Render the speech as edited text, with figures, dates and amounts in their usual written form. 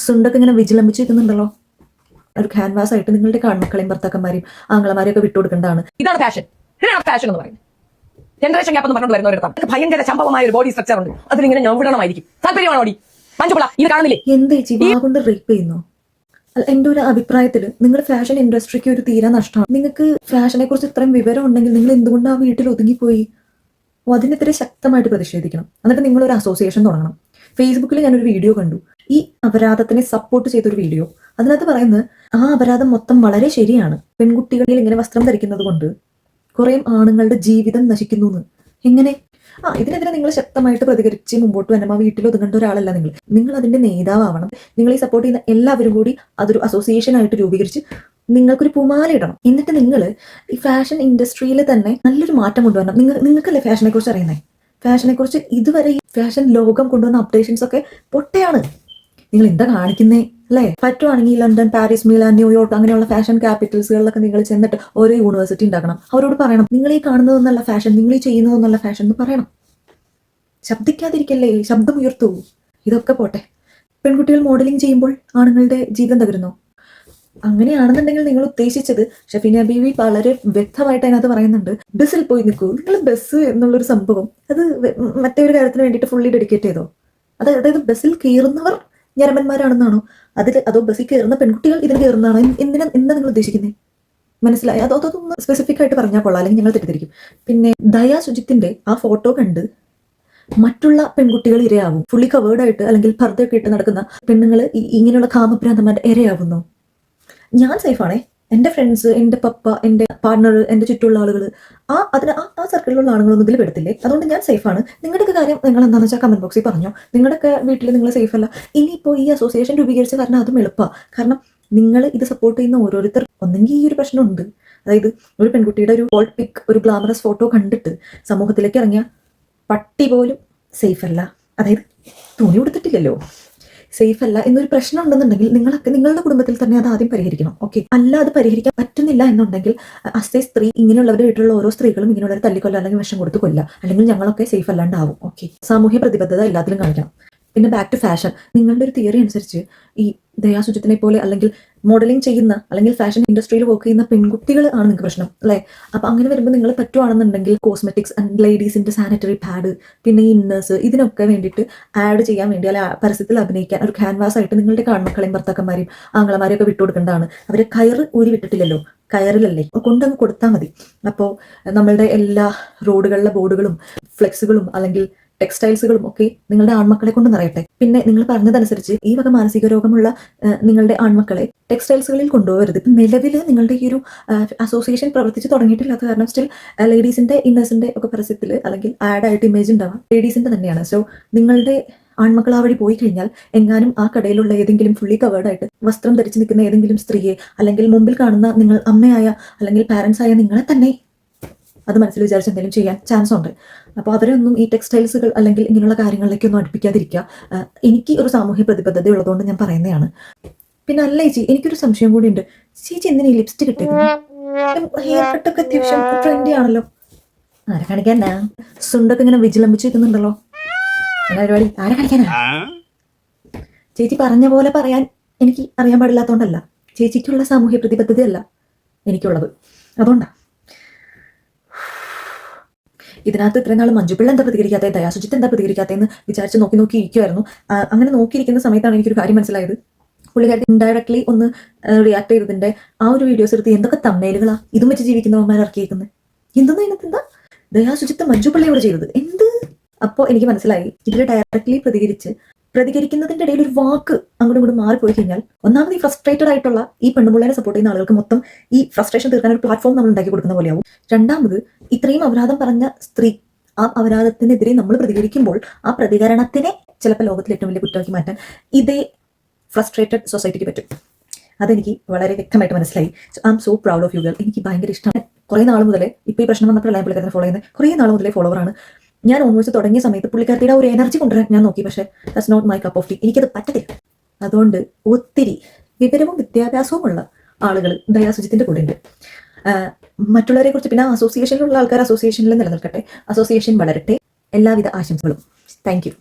സുണ്ടൊക്കെ ഇങ്ങനെ വിജിലംബിച്ചിരിക്കുന്നുണ്ടല്ലോ. ഒരു ക്യാൻവാസ് ആയിട്ട് നിങ്ങളുടെ കാൺമക്കളെയും ഭർത്താക്കന്മാരെയും ആങ്ങളമാരെയും ഒക്കെ വിട്ടുകൊടുക്കേണ്ടതാണ്. ഇതാണ് ഫാഷൻ. ഇതിനാണ് ഫാഷൻ എന്ന് പറയുന്നത്. ജനറേഷൻ ഗ്യാപ്പ് എന്ന് പറഞ്ഞുകൊണ്ട് വരുന്നവരുടെ ഭയങ്കര സംഭവമായ ഒരു ബോഡി സ്ട്രക്ചർ ഉണ്ട്. അതിലിങ്ങനെ ഞാൻ വിടണമായിരിക്കും. താല്പര്യമാണോ ഓടി മഞ്ജുപിള്ള ഇത് കാണുന്നില്ലേ? എന്തേ വാഗുകൊണ്ട് റേപ്പ് ചെയ്യുന്നു? എന്റെ ഒരു അഭിപ്രായത്തിൽ നിങ്ങൾ ഫാഷൻ ഇൻഡസ്ട്രിക്ക് ഒരു തീരെ നഷ്ടമാണ്. നിങ്ങൾക്ക് ഫാഷനെ കുറിച്ച് ഇത്രയും വിവരം ഉണ്ടെങ്കിൽ നിങ്ങൾ എന്തുകൊണ്ട് ആ വീട്ടിൽ ഒതുങ്ങിപ്പോയി? അതിനെതിരെ ശക്തമായിട്ട് പ്രതിഷേധിക്കണം. എന്നിട്ട് നിങ്ങളൊരു അസോസിയേഷൻ തുടങ്ങണം. ഫേസ്ബുക്കിൽ ഞാനൊരു വീഡിയോ കണ്ടു, ഈ അപരാധത്തിനെ സപ്പോർട്ട് ചെയ്തൊരു വീഡിയോ. അതിനകത്ത് പറയുന്നത് ആ അപരാധം മൊത്തം വളരെ ശരിയാണ്. പെൺകുട്ടികളിൽ ഇങ്ങനെ വസ്ത്രം ധരിക്കുന്നത് കൊണ്ട് കുറെ ആണുങ്ങളുടെ ജീവിതം നശിക്കുന്നു എന്ന്. എങ്ങനെ? ഇതിനെതിരെ നിങ്ങൾ ശക്തമായിട്ട് പ്രതികരിച്ച് മുമ്പോട്ട് വരണം. ആ വീട്ടിൽ ഒതുങ്ങേണ്ട ഒരാളല്ല നിങ്ങൾ അതിന്റെ നേതാവണം. നിങ്ങൾ ഈ സപ്പോർട്ട് ചെയ്യുന്ന എല്ലാവരും കൂടി അതൊരു അസോസിയേഷൻ ആയിട്ട് രൂപീകരിച്ച് നിങ്ങൾക്കൊരു പൂമാല ഇടണം. എന്നിട്ട് നിങ്ങൾ ഈ ഫാഷൻ ഇൻഡസ്ട്രിയിൽ തന്നെ നല്ലൊരു മാറ്റം കൊണ്ടുവരണം. നിങ്ങൾക്കല്ലേ ഫാഷനെ കുറിച്ച് അറിയുന്നത്? ഫാഷനെ കുറിച്ച് ഇതുവരെ ഈ ഫാഷൻ ലോകം കൊണ്ടുവന്ന അപ്ഡേഷൻസ് ഒക്കെ പൊട്ടയാണ്. നിങ്ങൾ എന്താ കാണിക്കുന്നേ അല്ലേ? പറ്റുവാണെങ്കിൽ ലണ്ടൻ, പാരീസ്, മിലാൻ, ന്യൂയോർക്ക് അങ്ങനെയുള്ള ഫാഷൻ ക്യാപിറ്റൽസുകളിലൊക്കെ നിങ്ങൾ ചെന്നിട്ട് ഓരോ യൂണിവേഴ്സിറ്റി ഉണ്ടാക്കണം. അവരോട് പറയണം, നിങ്ങൾ ഈ കാണുന്നതെന്നല്ല ഫാഷൻ, നിങ്ങൾ ഈ ചെയ്യുന്നതെന്നല്ല ഫാഷൻ എന്ന് പറയണം. ശബ്ദിക്കാതിരിക്കല്ലേ, ശബ്ദം ഉയർത്തൂ. ഇതൊക്കെ പോട്ടെ. പെൺകുട്ടികൾ മോഡലിംഗ് ചെയ്യുമ്പോൾ ആണുങ്ങളുടെ ജീവിതം തകരുന്നു. അങ്ങനെയാണെന്നുണ്ടെങ്കിൽ നിങ്ങൾ ഉദ്ദേശിച്ചത് ഷഫീന ബീവി വളരെ വ്യക്തമായിട്ട് അതിനകത്ത് പറയുന്നുണ്ട്, ബസ്സിൽ പോയി നിൽക്കൂ. നിങ്ങൾ ബസ് എന്നുള്ളൊരു സംഭവം അത് മറ്റേ ഒരു കാര്യത്തിന് വേണ്ടിയിട്ട് ഫുള്ളി ഡെഡിക്കേറ്റ് ചെയ്തോ? അതായത് ബസ്സിൽ കയറുന്നവർ ഞരമ്പന്മാരാണെന്നാണോ? അതോ ബസ്സിൽ കയറുന്ന പെൺകുട്ടികൾ ഇതിൽ കയറുന്നതാണോ? എന്താ നിങ്ങൾ ഉദ്ദേശിക്കുന്നത്? മനസ്സിലായി? അതൊന്ന് സ്പെസിഫിക് ആയിട്ട് പറഞ്ഞാൽ കൊള്ളാം, അല്ലെങ്കിൽ ഞങ്ങൾ തെറ്റിദ്ധരിക്കും. പിന്നെ ദയാ സുജിത്തിന്റെ ആ ഫോട്ടോ കണ്ട് മറ്റുള്ള പെൺകുട്ടികൾ ഇരയാവും. ഫുള്ളി കവേർഡായിട്ട് അല്ലെങ്കിൽ പർദ്ദയൊക്കെ ഇട്ട് നടക്കുന്ന പെണ്ണുങ്ങൾ ഇങ്ങനെയുള്ള കാമഭ്രാന്തന്മാരുടെ ഇരയാവുന്നു. ഞാൻ സേഫാണേ. എൻ്റെ ഫ്രണ്ട്സ്, എൻ്റെ പപ്പ, എൻ്റെ പാർട്ണർ, എൻ്റെ ചുറ്റുമുള്ള ആളുകൾ ആ സർക്കിളിലുള്ള ആളുകളൊന്നും ഇതിൽ പെടത്തില്ലേ? അതുകൊണ്ട് ഞാൻ സേഫാണ്. നിങ്ങളുടെയൊക്കെ കാര്യം നിങ്ങൾ എന്താണെന്ന് വെച്ചാൽ കമന്റ് ബോക്സിൽ പറഞ്ഞോ. നിങ്ങളുടെയൊക്കെ വീട്ടിൽ നിങ്ങൾ സേഫ് അല്ല. ഇനിയിപ്പോൾ ഈ അസോസിയേഷൻ രൂപീകരിച്ച കാരണം അതും എളുപ്പമാണ്. കാരണം നിങ്ങൾ ഇത് സപ്പോർട്ട് ചെയ്യുന്ന ഓരോരുത്തർ ഒന്നെങ്കിൽ ഈ ഒരു പ്രശ്നമുണ്ട്. അതായത് ഒരു പെൺകുട്ടിയുടെ ഒരു ഹോട്ട് പിക്ക്, ഒരു ഗ്ലാമറസ് ഫോട്ടോ കണ്ടിട്ട് സമൂഹത്തിലേക്ക് ഇറങ്ങിയ പട്ടി പോലും സേഫ് അല്ല. അതായത് തുണി കൊടുത്തിട്ടില്ലല്ലോ, സേഫ് അല്ല എന്നൊരു പ്രശ്നം ഉണ്ടെന്നുണ്ടെങ്കിൽ നിങ്ങളുടെ കുടുംബത്തിൽ തന്നെ അത് ആദ്യം പരിഹരിക്കണം. ഓക്കെ, അല്ല അത് പരിഹരിക്കാൻ പറ്റുന്നില്ല എന്നുണ്ടെങ്കിൽ അസ്തേ സ്ത്രീ ഇങ്ങനെയുള്ളവരുടെ വീട്ടിലുള്ള ഓരോ സ്ത്രീകളും ഇങ്ങനെയുള്ളവരെ തല്ലിക്കൊല്ല അല്ലെങ്കിൽ വിഷം കൊടുത്ത് കൊല്ല, അല്ലെങ്കിൽ ഞങ്ങളൊക്കെ സേഫ് അല്ലാണ്ടാവും. ഓക്കെ, സാമൂഹ്യ പ്രതിബദ്ധത എല്ലാത്തിലും കാണിക്കണം. പിന്നെ ബാക്ക് ടു ഫാഷൻ. നിങ്ങളുടെ ഒരു തിയറി അനുസരിച്ച് ഈ ദയാ സുജിത്തിനെ പോലെ അല്ലെങ്കിൽ മോഡലിംഗ് ചെയ്യുന്ന അല്ലെങ്കിൽ ഫാഷൻ ഇൻഡസ്ട്രിയിൽ വർക്ക് ചെയ്യുന്ന പെൺകുട്ടികൾ ആണ് നിങ്ങൾക്ക് പ്രശ്നം അല്ലേ? അപ്പൊ അങ്ങനെ വരുമ്പോൾ നിങ്ങൾ പറ്റുവാണെന്നുണ്ടെങ്കിൽ കോസ്മെറ്റിക്സ് ആൻഡ് ലേഡീസിന്റെ സാനിറ്ററി പാഡ്, പിന്നെ ഇന്നേഴ്സ്, ഇതിനൊക്കെ വേണ്ടിയിട്ട് ആഡ് ചെയ്യാൻ വേണ്ടി അല്ലെ പരസ്യത്തിൽ അഭിനയിക്കാൻ ഒരു ക്യാൻവാസ് ആയിട്ട് നിങ്ങളുടെ കാൺമക്കളെയും ഭർത്താക്കന്മാരെയും ആങ്ങളമാരെയും ഒക്കെ വിട്ടുകൊടുക്കേണ്ടതാണ്. അവരെ കയറ് ഊരി വിട്ടിട്ടില്ലല്ലോ, കയറിലല്ലേ, കൊണ്ടങ്ങ് കൊടുത്താൽ മതി. അപ്പോൾ നമ്മളുടെ എല്ലാ റോഡുകളിലെ ബോർഡുകളും ഫ്ലെക്സുകളും അല്ലെങ്കിൽ ടെക്സ്റ്റൈൽസുകളും ഒക്കെ നിങ്ങളുടെ ആൺമക്കളെ കൊണ്ട് നിറയട്ടെ. പിന്നെ നിങ്ങൾ പറഞ്ഞതനുസരിച്ച് ഈ വക മാനസിക രോഗമുള്ള നിങ്ങളുടെ ആൺമക്കളെ ടെക്സ്റ്റൈൽസുകളിൽ കൊണ്ടുപോകരുത്. നിലവിൽ നിങ്ങളുടെ ഈ ഒരു അസോസിയേഷൻ പ്രവർത്തിച്ച് തുടങ്ങിയിട്ടില്ലാത്ത കാരണം സ്റ്റിൽ ലേഡീസിന്റെ ഇന്നേഴ്സിന്റെ ഒക്കെ പരസ്യത്തിൽ അല്ലെങ്കിൽ ആഡ് ആയിട്ട് ഇമേജ് ഉണ്ടാവാം ലേഡീസിന്റെ തന്നെയാണ്. സോ നിങ്ങളുടെ ആൺമക്കൾ ആ വഴി പോയി കഴിഞ്ഞാൽ എങ്ങാനും ആ കടയിലുള്ള ഏതെങ്കിലും ഫുള്ളി കവേർഡായിട്ട് വസ്ത്രം ധരിച്ച് നിൽക്കുന്ന ഏതെങ്കിലും സ്ത്രീയെ അല്ലെങ്കിൽ മുമ്പിൽ കാണുന്ന നിങ്ങൾ അമ്മയായ അല്ലെങ്കിൽ പാരൻസ് ആയ നിങ്ങളെ തന്നെ അത് മനസ്സിൽ വിചാരിച്ച് എന്തെങ്കിലും ചെയ്യാൻ ചാൻസ് ഉണ്ട്. അപ്പോൾ അവരൊന്നും ഈ ടെക്സ്റ്റൈൽസുകൾ അല്ലെങ്കിൽ ഇങ്ങനെയുള്ള കാര്യങ്ങളിലേക്കൊന്നും അടുപ്പിക്കാതിരിക്കുക. എനിക്ക് ഒരു സാമൂഹ്യ പ്രതിബദ്ധത ഉള്ളതുകൊണ്ട് ഞാൻ പറയുന്നതാണ്. പിന്നെ അല്ല ചേച്ചി, എനിക്കൊരു സംശയം കൂടി ഉണ്ട്. ചേച്ചി എന്തിനാ ഈ ലിപ്സ്റ്റിക് ഇട്ടേക്കുന്നത്? ഹെയർ കട്ടൊക്കെ അത്യാവശ്യം ട്രെൻഡി ആണല്ലോ. ആരെ കാണിക്കാനാ? സുണ്ടൊക്കെ ഇങ്ങനെ വിജിലംബിച്ചിരിക്കുന്നുണ്ടല്ലോ. പരിപാടി ആരെ കാണിക്കാനാ? ചേച്ചി പറഞ്ഞ പോലെ പറയാൻ എനിക്ക് അറിയാൻ പാടില്ലാത്തതുകൊണ്ടല്ല, ചേച്ചിക്കുള്ള സാമൂഹ്യ പ്രതിബദ്ധതയല്ല എനിക്കുള്ളത്, അതുകൊണ്ടാണ്. ഇതിനകത്ത് ഇത്രയും നാൾ മഞ്ജുപിള്ള എന്താ പ്രതികരിക്കാത്തത്, ദയാസുജിത്ത് എന്താ പ്രതികരിക്കാത്തതെന്ന് വിചാരിച്ച് നോക്കി ഇരിക്കുമായിരുന്നു. അങ്ങനെ നോക്കിയിരിക്കുന്ന സമയത്താണ് എനിക്കൊരു കാര്യം മനസ്സിലായത്. പുള്ളിക്കാരി ഇൻഡയറക്ട്ലി ഒന്ന് റിയാക്ട് ചെയ്തതിന്റെ ആ ഒരു വീഡിയോസ് എടുത്ത് എന്തൊക്കെ തമ്മയിലുകളാ ഇതും വെച്ച് ജീവിക്കുന്നവന്മാർ ഇറക്കിയിരിക്കുന്നത്. എന്തെന്ന് അതിനകത്ത് എന്താ ദയാസുജിത്ത് മഞ്ജുപിള്ളയോട് ചെയ്തത് എന്ത്? അപ്പോൾ എനിക്ക് മനസ്സിലായി, ഇതിൽ ഡയറക്ട്ലി പ്രതികരിക്കുന്നതിന്റെ ഇടയിൽ ഒരു വാക്ക് അങ്ങോട്ടും ഇങ്ങോട്ടും മാറിപ്പോയി കഴിഞ്ഞാൽ ഒന്നാമത് ഈ ഫ്രസ്ട്രേറ്റഡ് ആയിട്ടുള്ള ഈ പെണ്ണുപിള്ളേരെ സപ്പോർട്ട് ചെയ്യുന്ന ആളുകൾക്ക് മൊത്തം ഈ ഫ്രസ്ട്രേഷൻ തീർക്കാൻ ഒരു പ്ലാറ്റ്ഫോം നമ്മൾ ഉണ്ടാക്കി കൊടുക്കുന്ന പോലെയാവും. രണ്ടാമത് ഇത്രയും അപരാധം പറഞ്ഞ സ്ത്രീ ആ അപരാധത്തിനെതിരെ നമ്മൾ പ്രതികരിക്കുമ്പോൾ ആ പ്രതികരണത്തിനെ ചിലപ്പോൾ ലോകത്തിൽ ഏറ്റവും വലിയ കുറ്റമാക്കി മാറ്റാൻ ഇതേ ഫ്രസ്ട്രേറ്റഡ് സൊസൈറ്റിക്ക് പറ്റും. അതെനിക്ക് വളരെ വ്യക്തമായിട്ട് മനസ്സിലായി. I am so proud of you girl. എനിക്ക് ഭയങ്കര ഇഷ്ടമാണ്. കുറേ നാൾ മുതലേ ഇപ്പോൾ ഈ പ്രശ്നം വന്നപ്പോഴല്ല ഞാൻ പുള്ളിക്കാരനെ ഫോളോ ചെയ്യുന്നത്. കുറേ നാൾ മുതലേ ഫോളോവറാണ് ഞാൻ. ഓൺവേഴ്സ് തുടങ്ങിയ സമയത്ത് പുള്ളിക്കാരത്തിയുടെ ഒരു എനർജി കൊണ്ടുവരാൻ ഞാൻ നോക്കി, പക്ഷേ that's not my cup of tea. എനിക്കത് പറ്റത്തില്ല. അതുകൊണ്ട് ഒത്തിരി വിവരവും വിദ്യാഭ്യാസവും ഉള്ള ആളുകൾ ദയാസുജിത്തിന്റെ കൂടെ ഉണ്ട്. മറ്റുള്ളവരെ കുറിച്ച് പിന്നെ അസോസിയേഷനിലുള്ള ആൾക്കാർ അസോസിയേഷനിൽ നിലനിൽക്കട്ടെ, അസോസിയേഷൻ വളരട്ടെ. എല്ലാവിധ ആശംസകളും. Thank you.